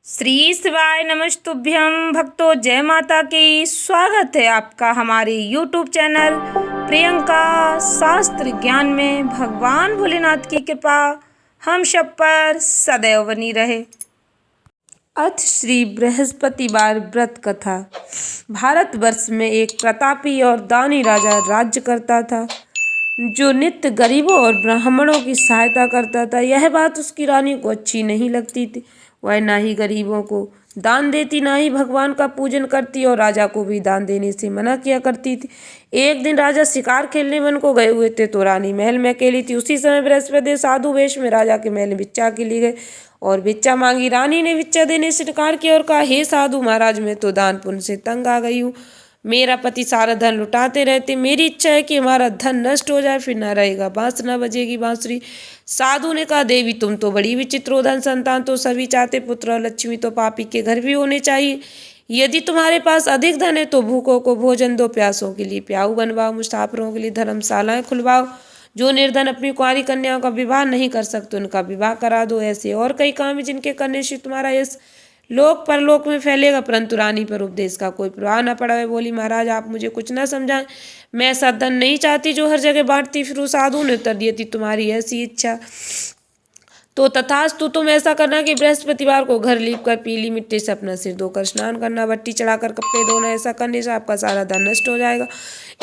श्री शिवाय नमस्तुभ्यं भक्तों, जय माता की। स्वागत है आपका हमारे YouTube चैनल प्रियंका शास्त्र ज्ञान में। भगवान भोलेनाथ की कृपा हम सब पर सदैव बनी रहे। अथ श्री बृहस्पतिवार व्रत कथा। भारतवर्ष में एक प्रतापी और दानी राजा राज्य करता था, जो नित्य गरीबों और ब्राह्मणों की सहायता करता था। यह बात उसकी रानी को अच्छी नहीं लगती थी। वह ना ही गरीबों को दान देती, ना ही भगवान का पूजन करती, और राजा को भी दान देने से मना किया करती थी। एक दिन राजा शिकार खेलने वन को गए हुए थे, तो रानी महल में अकेली थी। उसी समय बृहस्पति साधु वेश में राजा के महल में भिक्षा के लिए गए और भिक्षा मांगी। रानी ने भिक्षा देने से इनकार किया और कहा, हे साधु महाराज, मैं तो दान पुण्य से तंग आ गई हूँ। मेरा पति सारा धन लुटाते रहते। मेरी इच्छा है कि हमारा धन नष्ट हो जाए, फिर ना रहेगा बांस, ना बजेगी बांसुरी। साधु ने कहा, देवी तुम तो बड़ी विचित्र हो। धन संतान तो सभी चाहते, पुत्र और लक्ष्मी तो पापी के घर भी होने चाहिए। यदि तुम्हारे पास अधिक धन है तो भूखों को भोजन दो, प्यासों के लिए प्याऊ बनवाओ, मुसाफिरों के लिए धर्मशालाएं खुलवाओ। जो निर्धन अपनी कुंवारी कन्याओं का विवाह नहीं कर सकते, उनका विवाह करा दो। ऐसे और कई काम है जिनके करने से तुम्हारा यश लोक परलोक में फैलेगा। परंतु रानी पर उपदेश का कोई प्रभाव न पड़ा। वह बोली, महाराज आप मुझे कुछ न समझाएं, मैं ऐसा धन नहीं चाहती जो हर जगह बांटती फिरूं। साधु ने उत्तर दिया, थी तुम्हारी ऐसी इच्छा तो तथास्तु। तुम ऐसा करना कि बृहस्पतिवार को घर लीप कर पीली मिट्टी से अपना सिर धोकर स्नान करना, बट्टी चढ़ाकर कपड़े धोना। ऐसा करने से आपका सारा धन नष्ट हो जाएगा।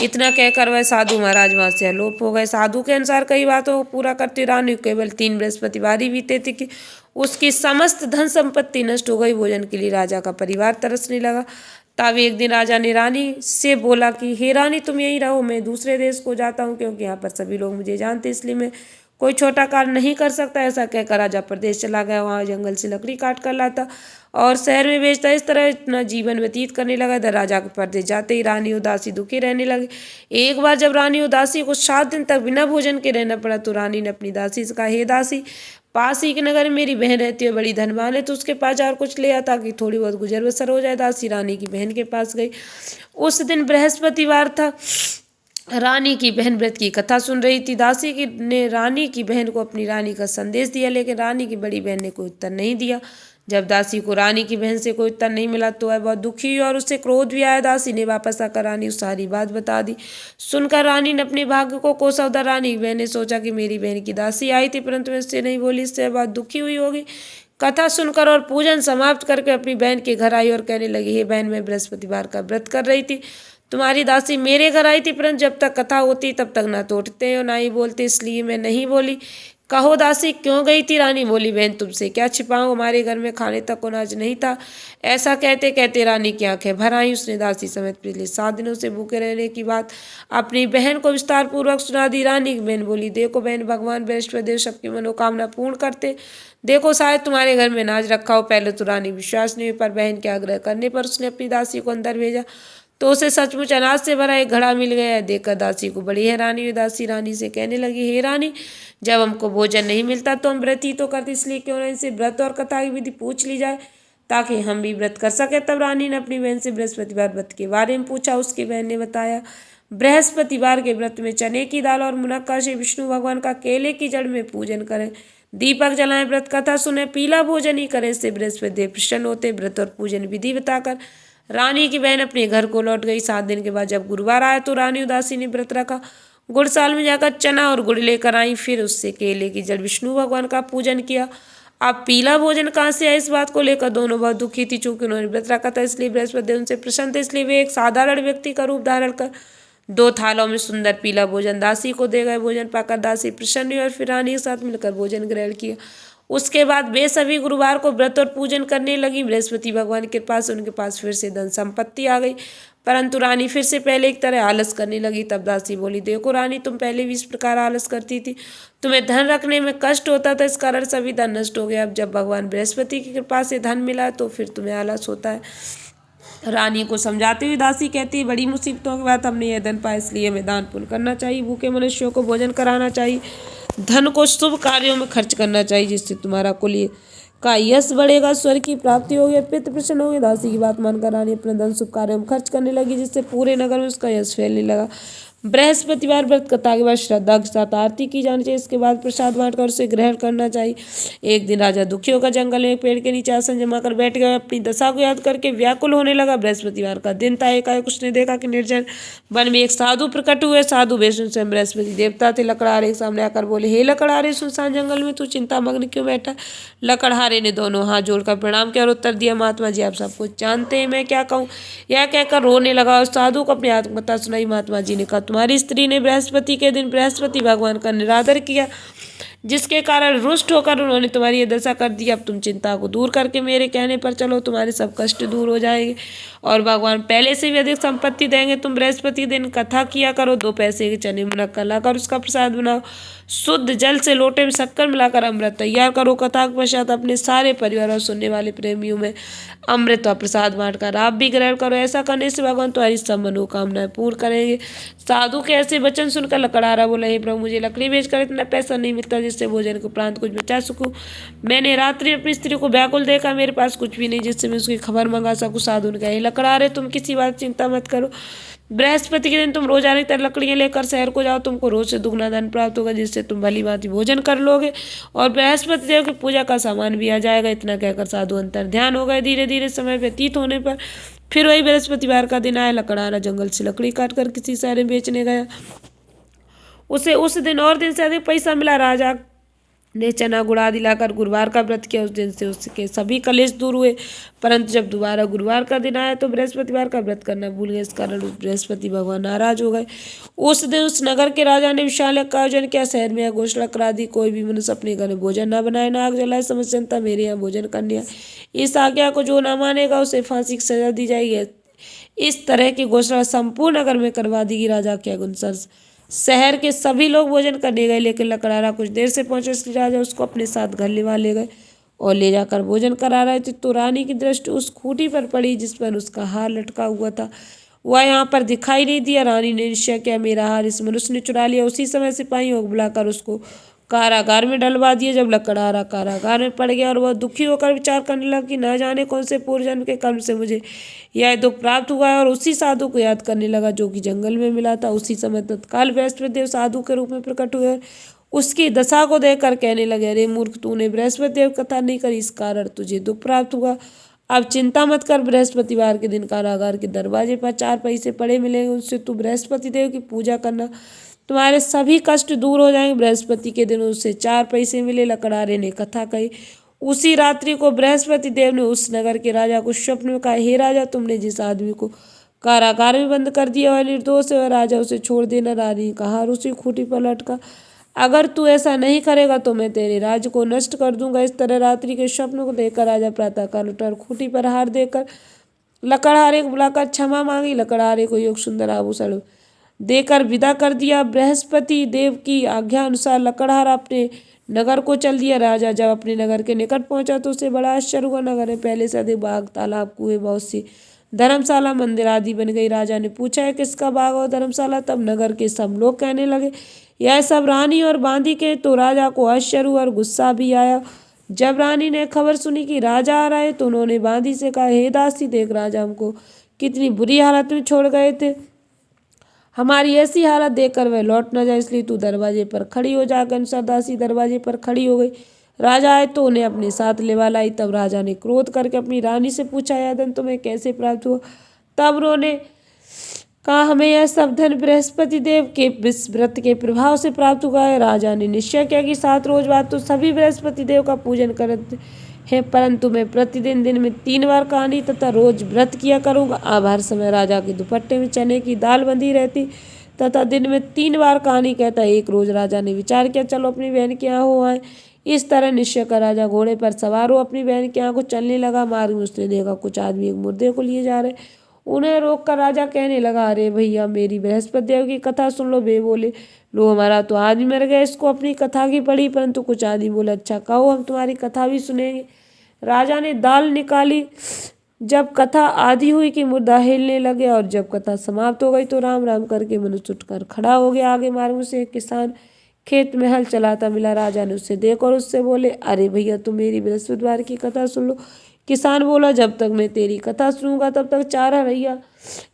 इतना कहकर वह साधु महाराज वहां से अलोप हो गए। साधु के अनुसार कई बातों को पूरा करते रानी को केवल 3 बृहस्पतिवार ही बीते थे कि उसकी समस्त धन संपत्ति नष्ट हो गई। भोजन के लिए राजा का परिवार तरसने लगा। तब एक दिन राजा ने रानी से बोला कि हे रानी, तुम यहीं रहो, मैं दूसरे देश को जाता हूँ, क्योंकि यहाँ पर सभी लोग मुझे जानते, इसलिए मैं कोई छोटा कार्य नहीं कर सकता। ऐसा कहकर राजा प्रदेश चला गया। वहाँ जंगल से लकड़ी काट कर लाता और शहर में बेचता। इस तरह इतना जीवन व्यतीत करने लगा। इधर राजा के परदेश जाते ही रानी उदासी दुखी रहने लगी। एक बार जब रानी उदासी को 7 दिन तक बिना भोजन के रहना पड़ा, तो रानी ने अपनी दासी से कहा, हे दासी, पास ही के नगर में मेरी बहन रहती है, बड़ी धनवान है, तो उसके पास और कुछ ले आता कि थोड़ी बहुत गुजर बसर हो जाए। दासी रानी की बहन के पास गई। उस दिन बृहस्पतिवार था। रानी की बहन व्रत की कथा सुन रही थी। दासी ने रानी की बहन को अपनी रानी का संदेश दिया, लेकिन रानी की बड़ी बहन ने कोई उत्तर नहीं दिया। जब दासी को रानी की बहन से कोई उत्तर नहीं मिला तो वह बहुत दुखी हुई और उससे क्रोध भी आया। दासी ने वापस आकर रानी को सारी बात बता दी। सुनकर रानी ने अपने भाग्य को कोसा। उधर रानी की बहन ने सोचा कि मेरी बहन की दासी आई थी, परंतु मैं उससे नहीं बोली, इससे बहुत दुखी हुई होगी। कथा सुनकर और पूजन समाप्त करके अपनी बहन के घर आई और कहने लगी, हे बहन, मैं बृहस्पतिवार का व्रत कर रही थी। तुम्हारी दासी मेरे घर आई थी, परंतु जब तक कथा होती तब तक ना तो उठते और ना ही बोलते, इसलिए मैं नहीं बोली। कहो दासी, क्यों गई थी? रानी बोली, बहन तुमसे क्या छिपाऊं, हमारे घर में खाने तक को अनाज नहीं था। ऐसा कहते कहते रानी की आंखें भर आई। उसने दासी समेत पिछले 7 दिनों से भूखे रहने की बात अपनी बहन को विस्तार पूर्वक सुना दी। रानी की बहन बोली, देखो बहन, भगवान बृहस्पति सबकी मनोकामना पूर्ण करते। देखो शायद तुम्हारे घर में अनाज रखा हो। पहले तो रानी विश्वास नहीं हुई, पर बहन के आग्रह करने पर उसने अपनी दासी को अंदर भेजा, तो उसे सचमुच अनाज से भरा एक घड़ा मिल गया। देखकर दासी को बड़ी हैरानी हुई। दासी रानी से कहने लगी, हे रानी, जब हमको भोजन नहीं मिलता तो हम व्रत ही तो करते, इसलिए क्यों ना इनसे व्रत और कथा की विधि पूछ ली जाए, ताकि हम भी व्रत कर सके। तब रानी ने अपनी बहन से बृहस्पतिवार व्रत के बारे में पूछा। उसकी बहन ने बताया, बृहस्पतिवार के व्रत में चने की दाल और मुनक्का से विष्णु भगवान का केले की जड़ में पूजन करें, दीपक जलाएं, व्रत कथा सुने, पीला भोजन ही करें, इससे बृहस्पति देव प्रसन्न होते। व्रत और पूजन विधि बताकर रानी की बहन अपने घर को लौट गई। 7 दिन के बाद जब गुरुवार आया तो रानी उदासी ने व्रत रखा। गुड़साल में जाकर चना और गुड़ लेकर आई, फिर उससे केले की जड़ विष्णु भगवान का पूजन किया। अब पीला भोजन कहाँ से आया, इस बात को लेकर दोनों बहुत दुखी थी। चूंकि उन्होंने व्रत रखा था, इसलिए बृहस्पति देव उनसे प्रसन्न थे, इसलिए वे एक साधारण व्यक्ति का रूप धारण कर 2 थालों में सुंदर पीला भोजन दासी को दे गए। भोजन पाकर दासी प्रसन्न हुई और फिर रानी के साथ मिलकर भोजन ग्रहण किया। उसके बाद वे सभी गुरुवार को व्रत और पूजन करने लगी। बृहस्पति भगवान की कृपा से उनके पास फिर से धन संपत्ति आ गई, परंतु रानी फिर से पहले की तरह आलस करने लगी। तब दासी बोली, देखो रानी, तुम पहले भी इस प्रकार आलस करती थी, तुम्हें धन रखने में कष्ट होता था, इस कारण सभी धन नष्ट हो गया। अब जब भगवान बृहस्पति की कृपा से धन मिला तो फिर तुम्हें आलस होता है। रानी को समझाते हुए दासी कहती है, बड़ी मुसीबतों के बाद हमने यह धन पाया, इसलिए हमें दान पुण्य करना चाहिए, भूखे मनुष्यों को भोजन कराना चाहिए, धन को शुभ कार्यों में खर्च करना चाहिए, जिससे तुम्हारा कुल का यश बढ़ेगा, स्वर्ग की प्राप्ति होगी, पितृ प्रसन्न होंगे। दासी की बात मानकर रानी अपने धन शुभ कार्यों में खर्च करने लगी, जिससे पूरे नगर में उसका यश फैलने लगा। बृहस्पतिवार व्रत कथा के बाद श्रद्धा के साथ आरती की जानी चाहिए। इसके बाद प्रसाद बांटकर उसे ग्रहण करना चाहिए। एक दिन राजा दुखी होकर जंगल में एक पेड़ के नीचे आसन जमा कर बैठ गया। अपनी दशा को याद करके व्याकुल होने लगा। बृहस्पतिवार का दिन था। एकाएक उसने देखा कि निर्जन वन में एक साधु प्रकट हुए। साधु वैष्णव स्वयं बृहस्पति देवता थे। लकड़हारे के सामने आकर बोले, हे लकड़हारे, सुनसान जंगल में तू चिंता मग्न क्यों बैठा? लकड़हारे ने दोनों हाथ जोड़कर प्रणाम किया और उत्तर दिया, महात्मा जी आप सब कुछ जानते हैं, मैं क्या कहूँ? यह कहकर रोने लगा और साधु को अपनी आत्मकथा सुनाई। महात्मा जी ने कहा, तुम्हारी स्त्री ने बृहस्पति के दिन बृहस्पति भगवान का निरादर किया, जिसके कारण रुष्ट होकर उन्होंने तुम्हारी यह दशा कर दी। अब तुम चिंता को दूर करके मेरे कहने पर चलो, तुम्हारे सब कष्ट दूर हो जाएंगे और भगवान पहले से भी अधिक संपत्ति देंगे। तुम बृहस्पति दिन कथा किया करो। 2 पैसे के चने मुनक्का लाकर उसका प्रसाद बनाओ। शुद्ध जल से लोटे में शक्कर मिलाकर अमृत तैयार करो। कथा के पश्चात अपने सारे परिवार और सुनने वाले प्रेमियों में अमृत और प्रसाद बांटकर आप भी ग्रहण करो। ऐसा करने से भगवान तुम्हारी सब मनोकामनाएं पूर्ण करेंगे। साधु के ऐसे वचन सुनकर लकड़हारा बोला, हे प्रभु, मुझे लकड़ी बेचकर इतना पैसा नहीं मिलता जिससे भोजन के उपरांत कुछ बचा सकूं। मैंने रात्रि अपनी स्त्री को व्याकुल देखा, मेरे पास कुछ भी नहीं जिससे मैं उसकी खबर मंगा सकूं। साधु ने कहा, हे लकड़हारे, तुम किसी बात चिंता मत करो। बृहस्पति के दिन तुम रोजाना की तरह लकड़ियां लेकर शहर को जाओ। तुमको रोज से दुगना धन प्राप्त होगा, जिससे तुम भली भांति भोजन कर लोगे और बृहस्पति देव की पूजा का सामान भी आ जाएगा। इतना कहकर साधु अंतर ध्यान हो गए। धीरे धीरे समय व्यतीत होने पर फिर वही बृहस्पतिवार का दिन आया। लकड़हारा जंगल से लकड़ी काटकर किसी शहर में बेचने गया। उसे उस दिन और दिन से अधिक पैसा मिला। राजा ने चना गुड़ आदि लाकर गुरुवार का व्रत किया। उस दिन से उसके सभी कलेश दूर हुए। परंतु जब दोबारा गुरुवार का दिन आया तो बृहस्पतिवार का व्रत करना भूल गए। इस कारण बृहस्पति भगवान नाराज हो गए। उस दिन उस नगर के राजा ने विशाल यज्ञ का आयोजन किया। शहर में घोषणा करा दी, कोई भी मनुष्य अपने घर में भोजन न बनाए, न आग जलाए। समस्त जनता मेरे यहाँ भोजन करने आए। इस आज्ञा को जो न मानेगा उसे फांसी की सजा दी जाएगी। इस तरह की घोषणा संपूर्ण नगर में करवा दी गई। राजा के अनुसार शहर के सभी लोग भोजन करने गए, लेकिन लकड़हारा कुछ देर से पहुंचे। इसलिए राजा उसको अपने साथ घर ले गए और ले जाकर भोजन करा रहे थे तो रानी की दृष्टि उस खूंटी पर पड़ी जिस पर उसका हार लटका हुआ था। वह यहाँ पर दिखाई नहीं दिया। रानी ने निश्चय किया, मेरा हार इस मनुष्य ने चुरा लिया। उसी समय सिपाहियों को बुलाकर उसको कारागार में डलवा दिया। जब लकड़हारा कारागार में पड़ गया और वह दुखी होकर विचार करने लगा कि न जाने कौन से पूर्व जन्म के कर्म से मुझे यह दुख प्राप्त हुआ है, और उसी साधु को याद करने लगा जो कि जंगल में मिला था। उसी समय तत्काल बृहस्पति देव साधु के रूप में प्रकट हुए। उसकी दशा को देखकर कहने लगे, अरे मूर्ख, तूने बृहस्पति देव कथा नहीं करी, इस कारण तुझे दुख प्राप्त हुआ। अब चिंता मत कर। बृहस्पतिवार के दिन कारागार के दरवाजे पर 4 पैसे पड़े मिलेंगे, उनसे तू बृहस्पति देव की पूजा करना, तुम्हारे सभी कष्ट दूर हो जाएंगे। बृहस्पति के दिन उससे 4 पैसे मिले। लकड़हारे ने कथा कही। उसी रात्रि को बृहस्पति देव ने उस नगर के राजा को स्वप्न में कहा, हे राजा, तुमने जिस आदमी को कारागार में बंद कर दिया वह निर्दोष है, वह राजा उसे छोड़ देना। रानी का हार उसी खूंटी पर लटका। अगर तू ऐसा नहीं करेगा तो मैं तेरे राज्य को नष्ट कर दूंगा। इस तरह रात्रि के स्वप्न को देखकर राजा प्रातःकाल उठा और खूंटी पर हार देकर लकड़हारे को बुलाकर क्षमा मांगी। लकड़हारे को योग सुंदर आभूषण देकर विदा कर दिया। बृहस्पति देव की आज्ञा अनुसार लकड़हारा अपने नगर को चल दिया। राजा जब अपने नगर के निकट पहुंचा तो उसे बड़ा आश्चर्य हुआ। नगर में पहले से अधिक बाग, तालाब, कुएं, बहुत सी धर्मशाला, मंदिर आदि बन गई। राजा ने पूछा, है किसका बाग और धर्मशाला? तब नगर के सब लोग कहने लगे, यह सब रानी और बांदी के। तो राजा को आश्चर्य हुआ और गुस्सा भी आया। जब रानी ने खबर सुनी कि राजा आ रहे तो उन्होंने बांदी से कहा, हे दासी, देख राजा हमको कितनी बुरी हालत में छोड़ गए थे। हमारी ऐसी हालत देखकर वह लौट न जाए, इसलिए तू दरवाजे पर खड़ी हो जा। अनुसार दासी दरवाजे पर खड़ी हो गई। राजा आए तो उन्हें अपने साथ लेवा लाई। तब राजा ने क्रोध करके अपनी रानी से पूछा, यह धन तुम्हें कैसे प्राप्त हुआ? तब उन्होंने कहा, हमें यह सब धन बृहस्पति देव के व्रत के प्रभाव से प्राप्त हुआ है। राजा ने निश्चय किया कि 7 रोज बाद तो सभी बृहस्पति देव का पूजन करते हैं, परंतु मैं प्रतिदिन दिन में 3 बार कहानी तथा रोज व्रत किया करूँगा। अब हर समय राजा के दुपट्टे में चने की दाल बंधी रहती तथा दिन में 3 बार कहानी कहता। एक रोज राजा ने विचार किया, चलो अपनी बहन के यहाँ हो आए। इस तरह निश्चय कर राजा घोड़े पर सवार हो अपनी बहन के यहाँ को चलने लगा। मार्ग में उसने देखा कुछ आदमी एक मुर्दे को लिए जा रहे। उन्हें रोककर राजा कहने लगा, अरे भैया, मेरी बृहस्पति देव की कथा सुन लो। वे बोले, लो, हमारा तो आदमी मर गया, इसको अपनी कथा की पड़ी। परंतु कुछ आदमी बोले, अच्छा कहो, हम तुम्हारी कथा भी सुनेंगे। राजा ने दाल निकाली। जब कथा आधी हुई कि मुर्दा हिलने लगे और जब कथा समाप्त हो गई तो राम राम करके मनुष्य उठकर खड़ा हो गया। आगे मार्ग से एक किसान खेत में हल चलाता मिला। राजा ने उसे देखा और उससे बोले, अरे भैया, तुम मेरी बृहस्पतिवार की कथा सुन लो। किसान बोला, जब तक मैं तेरी कथा सुनूंगा तब तक चारा रहिया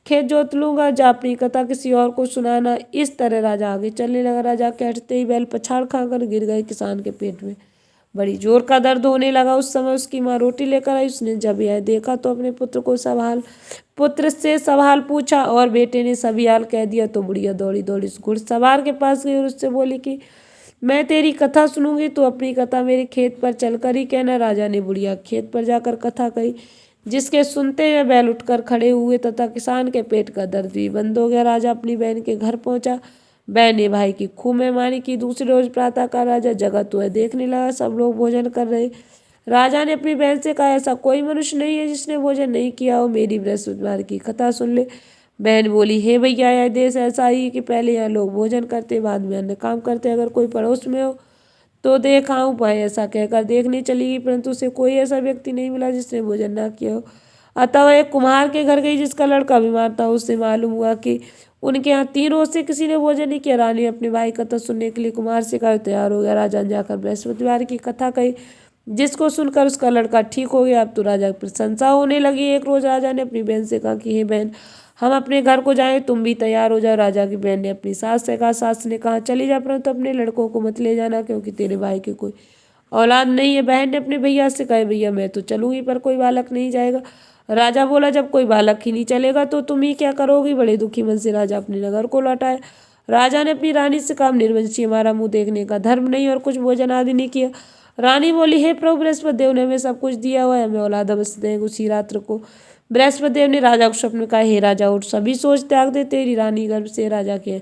खेत जोत लूंगा, जा अपनी कथा किसी और को सुनाना। इस तरह राजा आगे चलने लगा। राजा के हटते ही बैल पछाड़ खाकर गिर गए किसान के पेट में। बड़ी जोर का दर्द होने लगा। उस समय उसकी माँ रोटी लेकर आई। उसने जब यह देखा तो अपने पुत्र से सवाल पूछा और बेटे ने सभी हाल कह दिया। तो बुढ़िया दौड़ी दौड़ी उस घुड़सवार के पास गई और उससे बोली कि मैं तेरी कथा सुनूंगी, तो अपनी कथा मेरे खेत पर चलकर ही कहना। राजा ने बुढ़िया खेत पर जाकर कथा कही, जिसके सुनते हुए बैल उठकर खड़े हुए तथा किसान के पेट का दर्द भी बंद हो गया। राजा अपनी बहन के घर पहुंचा। बहन ने भाई की खूब मेहमानी की। दूसरे रोज प्रातः काल राजा जगह तो देखने लगा, सब लोग भोजन कर रहे। राजा ने अपनी बहन से कहा, ऐसा कोई मनुष्य नहीं है जिसने भोजन नहीं किया हो, मेरी बृहस्पतिवार की कथा सुन ले। बहन बोली, हे भैया, यह देश ऐसा ही है कि पहले यहाँ लोग भोजन करते, बाद में अन्य काम करते। अगर कोई पड़ोस में हो तो देख आऊँ। भाई ऐसा कहकर देखने चली गई, परंतु उसे कोई ऐसा व्यक्ति नहीं मिला जिसने भोजन ना किया हो। अतः वह एक कुम्हार के घर गई जिसका लड़का बीमार था। उससे मालूम हुआ कि उनके यहाँ 3 रोज से किसी ने भोजन नहीं किया। रानी अपने भाई कथा सुनने के लिए कुम्हार से कहा, तैयार हो गया। राजा ने जाकर बृहस्पतिवार की कथा कही, जिसको सुनकर उसका लड़का ठीक हो गया। अब तो राजा की प्रशंसा होने लगी। एक रोज राजा ने अपनी बहन से कहा कि हे बहन, हम अपने घर को जाएं, तुम भी तैयार हो जाओ। राजा की बहन ने अपनी सास से कहा। सास ने कहा, चली जा, परंतु अपने लड़कों को मत ले जाना, क्योंकि तेरे भाई की कोई औलाद नहीं है। बहन ने अपने भैया से कहा, भैया मैं तो चलूंगी, पर कोई बालक नहीं जाएगा। राजा बोला, जब कोई बालक ही नहीं चलेगा तो तुम ही क्या करोगी। बड़े दुखी मन से राजा अपने नगर को लौटाया। राजा ने अपनी रानी से कहा, निर्वंशी हमारा मुंह देखने का धर्म नहीं और कुछ भोजन आदि नहीं किया। रानी बोली, हे प्रभु बृहस्पति देव ने हमें सब कुछ दिया हुआ है, हमें औलाद अवश्य देंगे उसी रात्र को। बृहस्पति देव ने राजा को स्वप्न में कहा, हे राजा उठ, सभी सोच त्याग दे, तेरी रानी गर्भ से राजा के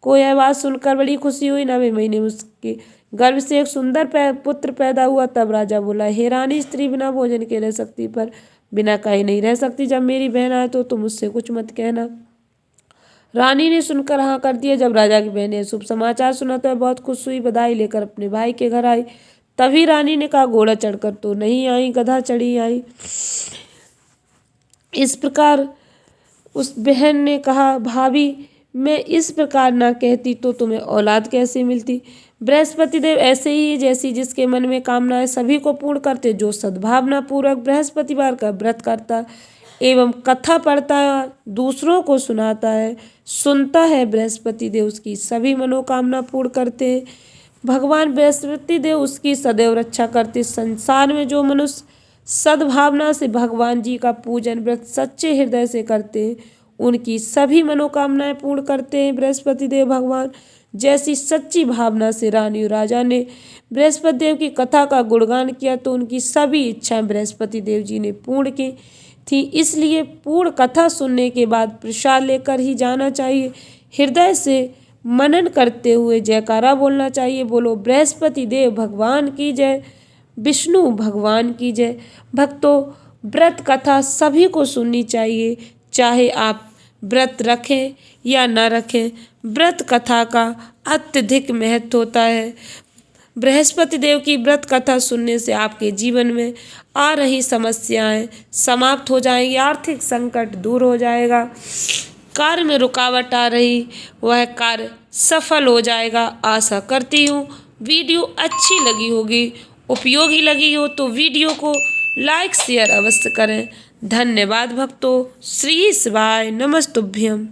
को यह बात सुनकर बड़ी खुशी हुई। 9वें महीने में उसके गर्भ से एक सुंदर पुत्र पैदा हुआ। तब राजा बोला, हे रानी, स्त्री बिना भोजन के रह सकती, पर बिना कहे नहीं रह सकती। जब मेरी बहन आए तो तुम उससे कुछ मत कहना। रानी ने सुनकर हाँ कर दिया। जब राजा की बहन ने शुभ समाचार सुना तो वह बहुत खुश हुई। बधाई लेकर अपने भाई के घर आई। तभी रानी ने कहा, घोड़ा चढ़कर तो नहीं आई, गधा चढ़ी आई। इस प्रकार उस बहन ने कहा, भाभी, मैं इस प्रकार ना कहती तो तुम्हें औलाद कैसे मिलती। बृहस्पति देव ऐसे ही जैसी जिसके मन में कामनाएं सभी को पूर्ण करते, जो सद्भावना पूर्वक बृहस्पतिवार का व्रत करता एवं कथा पढ़ता है, दूसरों को सुनाता है, सुनता है, बृहस्पति देव उसकी सभी मनोकामना पूर्ण करते हैं। भगवान बृहस्पति देव उसकी सदैव रक्षा करते। संसार में जो मनुष्य सद्भावना से भगवान जी का पूजन व्रत सच्चे हृदय से करते हैं, उनकी सभी मनोकामनाएं पूर्ण करते हैं। बृहस्पति देव भगवान जैसी सच्ची भावना से रानी और राजा ने बृहस्पति देव की कथा का गुणगान किया तो उनकी सभी इच्छाएं बृहस्पति देव जी ने पूर्ण की थी। इसलिए पूर्ण कथा सुनने के बाद प्रसाद लेकर ही जाना चाहिए। हृदय से मनन करते हुए जयकारा बोलना चाहिए। बोलो बृहस्पति देव भगवान की जय, विष्णु भगवान की जय। भक्तों, व्रत कथा सभी को सुननी चाहिए, चाहे आप व्रत रखें या न रखें। व्रत कथा का अत्यधिक महत्व होता है। बृहस्पति देव की व्रत कथा सुनने से आपके जीवन में आ रही समस्याएं समाप्त हो जाएंगी, आर्थिक संकट दूर हो जाएगा, कार्य में रुकावट आ रही वह कार्य सफल हो जाएगा। आशा करती हूँ वीडियो अच्छी लगी होगी, उपयोगी लगी हो तो वीडियो को लाइक शेयर अवश्य करें। धन्यवाद भक्तों। श्री शिवाय नमस्तुभ्यम।